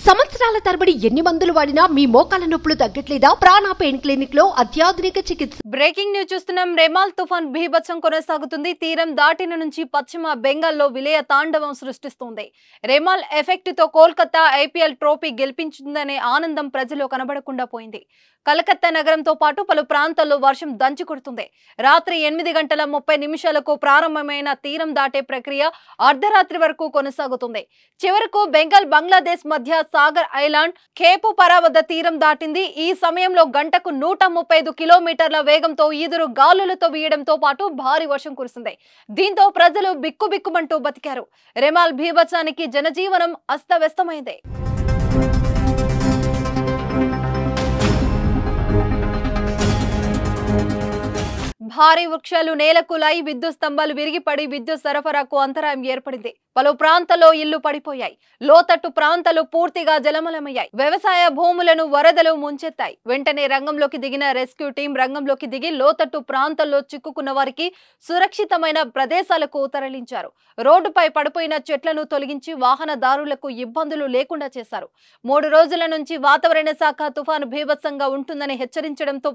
సంవత్సరాల తరబడి ఎన్ని మందులు వాడినా మీ మోకాల నొప్పులు తగ్గట్లేదా? ప్రాణ పెయిన్ క్లినిక్ లో అత్యాధునిక చికిత్స. బ్రేకింగ్ న్యూస్ చూస్తున్నాం. రెమాల్ తుఫాన్ బీభత్సం కొనసాగుతుంది. తీరం దాటిన నుంచి పశ్చిమ బెంగాల్లో విలయ తాండవం సృష్టిస్తుంది. రెమాల్ ఎఫెక్ట్ తో కోల్కతా ఐపీఎల్ ట్రోఫీ గెలిపించిందనే ఆనందం ప్రజల్లో కనబడకుండా పోయింది. కలకత్తా నగరంతో పాటు పలు ప్రాంతాల్లో వర్షం దంచి కొడుతుంది. రాత్రి 8:30 ప్రారంభమైన తీరం దాటే ప్రక్రియ అర్ధరాత్రి వరకు కొనసాగుతుంది. చివరకు బెంగాల్ బంగ్లాదేశ్ మధ్య సాగర్ ఐలాండ్ కేపు పరా వద్ద తీరం దాటింది. ఈ సమయంలో గంటకు 135 కిలోమీటర్ల వేగంతో ఈదురు గాలులతో వీయడంతో పాటు భారీ వర్షం కురిసింది. దీంతో ప్రజలు బిక్కుబిక్కుమంటూ బతికారు. రెమాల్ బీభత్సానికి జనజీవనం అస్తవ్యస్తమైంది. భారీ వృక్షాలు నేలకూలాయి, విద్యుత్ స్తంభాలు విరిగిపడి విద్యుత్ సరఫరాకు అంతరాయం ఏర్పడింది. పలు ప్రాంతాల్లో ఇళ్లు పడిపోయాయి. లోతట్టు ప్రాంతాలు పూర్తిగా జలమలమయ్యాయి. వ్యవసాయ భూములను వరదలు ముంచెత్తాయి. వెంటనే రంగంలోకి దిగిన రెస్క్యూ టీం రంగంలోకి దిగి లోతట్టు ప్రాంతాల్లో చిక్కుకున్న వారికి సురక్షితమైన ప్రదేశాలకు తరలించారు. రోడ్డుపై పడిపోయిన చెట్లను తొలగించి వాహనదారులకు ఇబ్బందులు లేకుండా చేశారు. 3 రోజుల నుంచి వాతావరణ శాఖ తుఫాను బీభత్సంగా ఉంటుందని హెచ్చరించడంతో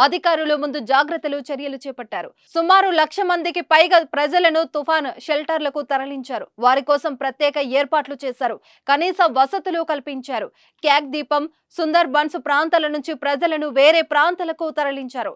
అధికారులు ముందు జాగ్రత్తలు చర్యలు చేపట్టారు. సుమారు 1,00,000 మందికి పైగా ప్రజలను తుఫాను షెల్టర్లకు తరలించారు. వారి కోసం ప్రత్యేక ఏర్పాట్లు చేశారు. కనీస వసతులు కల్పించారు. క్యాక్ దీపం, సుందర్ బన్స్ ప్రాంతాల నుంచి ప్రజలను వేరే ప్రాంతాలకు తరలించారు.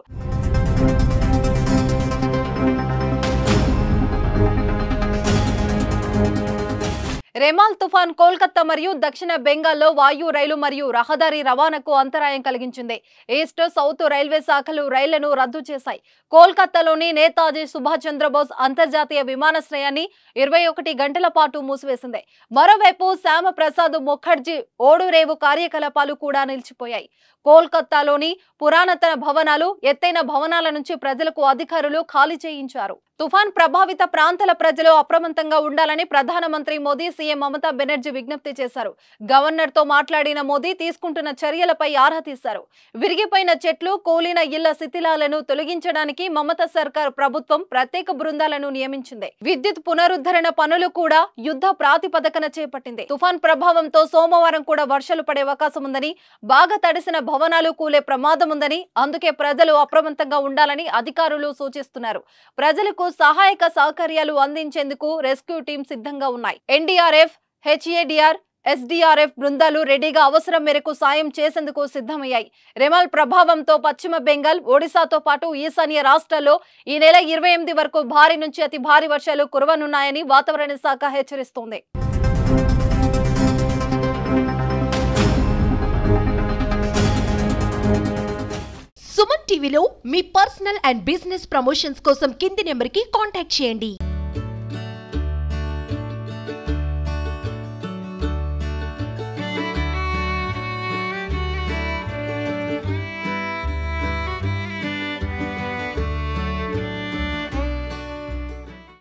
రెమాల్ తుఫాన్ కోల్కతా మరియు దక్షిణ బెంగాల్లో వాయు రైలు మరియు రహదారి రవాణాకు అంతరాయం కలిగించింది. ఈస్ట్, సౌత్ రైల్వే శాఖలు రైళ్లను రద్దు చేశాయి. కోల్కతాలోని నేతాజీ సుభాష్ చంద్రబోస్ అంతర్జాతీయ విమానాశ్రయాన్ని 21 గంటల పాటు మూసివేసింది. మరోవైపు శ్యామప్రసాద్ ముఖర్జీ ఓడురేవు కార్యకలాపాలు కూడా నిలిచిపోయాయి. కోల్కతాలోని పురాతన భవనాలు, ఎత్తైన భవనాల నుంచి ప్రజలకు అధికారులు ఖాళీ చేయించారు. తుఫాన్ ప్రభావిత ప్రాంతాల ప్రజలు అప్రమత్తంగా ఉండాలని ప్రధానమంత్రి మోదీ, సీఎం మమతా బెనర్జీ విజ్ఞప్తి చేశారు. గవర్నర్ తో మాట్లాడిన మోదీ తీసుకుంటున్న చర్యలపై ఆరా తీశారు. విరిగిపోయిన చెట్లు, కూలిన ఇళ్ల శిథిలాలను తొలగించడానికి మమతా సర్కార్ ప్రభుత్వం ప్రత్యేక బృందాలను నియమించింది. విద్యుత్ పునరుద్ధరణ పనులు కూడా యుద్ధ ప్రాతిపదికన చేపట్టింది. తుఫాన్ ప్రభావంతో సోమవారం కూడా వర్షాలు పడే అవకాశం ఉందని, బాగా తడిసిన భవనాలు కూలే ప్రమాదం ఉందని, అందుకే ప్రజలు అప్రమత్తంగా ఉండాలని అధికారులు సూచిస్తున్నారు. ప్రజలకు సహాయక సౌకర్యాలు అందించేందుకు రెస్క్యూ టీం సిద్ధంగా ఉన్నాయి. ఎన్డీఆర్ఎఫ్, హెచ్ఏడీఆర్, ఎస్డీఆర్ఎఫ్ బృందాలు రెడీగా అవసరం మేరకు సాయం చేసేందుకు సిద్ధమయ్యాయి. రెమాల్ ప్రభావంతో పశ్చిమ బెంగాల్, ఒడిశాతో పాటు ఈశాన్య రాష్ట్రాల్లో ఈ నెల 28 వరకు భారీ నుంచి అతి భారీ వర్షాలు కురవనున్నాయని వాతావరణ శాఖ హెచ్చరిస్తోంది. సుమన్ టీవీలో మీ పర్సనల్ అండ్ బిజినెస్ ప్రమోషన్స్ కోసం కింది నెంబర్కి కాంటాక్ట్ చేయండి.